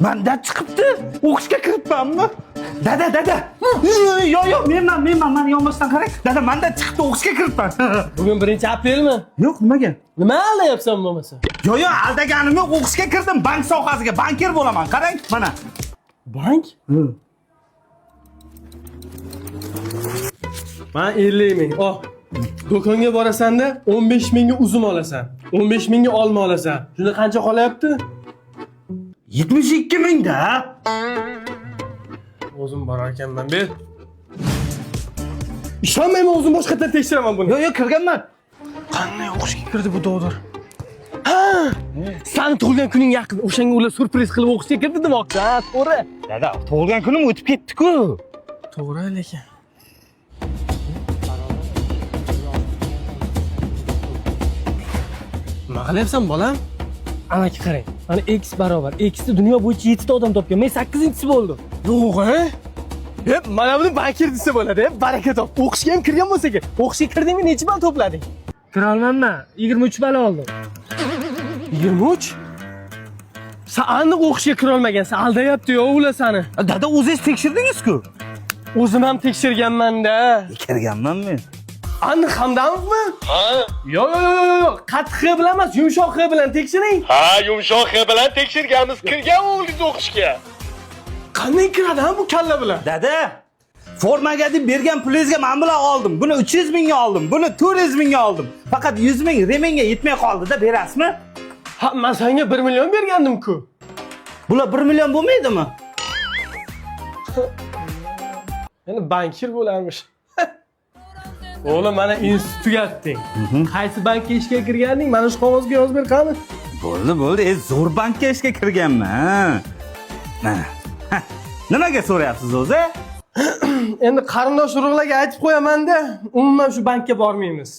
Manda chiqibdi. O'qishga kiribmanmi? Dada. Yo'q, menman, meni yonboshdan qarang. Dada, manda chiqibdi, o'qishga kiribman. Bugun 1-aprelmi? Yo'q, nimaga? Nima aldayapsan bo'lmasa? Yo'q, aldaganim yo'q, o'qishga kirdim, bank sohasiga, banker bo'laman. Qarang, mana. Bank? Men 50 ming. Do'konga borasan-da 15 mingga uzum olasan. 15 mingga olma olasan. Shunda qancha qolyapti? 72 mingda. O'zim borar ekanman, ber. Ishonmayman, o'zim boshqadan tekshiraman buni. Yo'q, kirganman. Qanday o'qishga kirdi bu dodor? Ha! Sani tug'ilgan kuning yaqin. O'shanga ular surpriz qilib o'qishga kirdi demoqchi, ha, to'g'ri. Dada, tug'ilgan kunim o'tib ketdi-ku. To'g'ri lekin. Nima qilyapsan, bolam? Amaki qarang. Mana x barobar. X ni dunyo bo'yicha 7 ta odam topgan. Men 8-inchisi bo'ldim. Yo'q, ha? Mana buni bankir desa bo'ladi, baraka top. O'qishga ham kirgan bo'lsa kerak. O'qishga kirdingmi, necha ball to'plading? Kira olmayman. 23 ball oldim. 23? Sen aniq o'qishga kira olmagansan, aldayapti-yo ular seni. Dada, o'zingiz tekshirdingiz-ku. O'zim ham tekshirganman-da. Kirganman men. Aniq Hamdamovmi? Ha. Yo'q. Qattiq bilan emas, yumshoq bilan tekshiring. Ha, yumshoq bilan tekshirganmiz, kirgan o'g'lingiz o'qishga. Qanday kiradi ha bu kalla bilan? Dada, formaga deb bergan pulingizga men bilan oldim. Buni 300 mingga oldim, buni 400 mingga oldim. Faqat 100 ming remenga yetmay qoldi-da, berasizmi? Ha, men senga 1 million bergandim-ku. Bular 1 million bo'lmaydimi? Endi bankir bo'larmish. O'g'lim, mana institut tugatding. Qaysi bankka ishga kirganding? Mana shu qog'ozga yozib ber qani. Bo'ldi. Zo'r bankka ishga kirganman. Mana. Nimaga so'rayapsiz o'zi? Endi qarindosh urug'larga aytib qo'yaman-da, umuman shu bankka bormaymiz.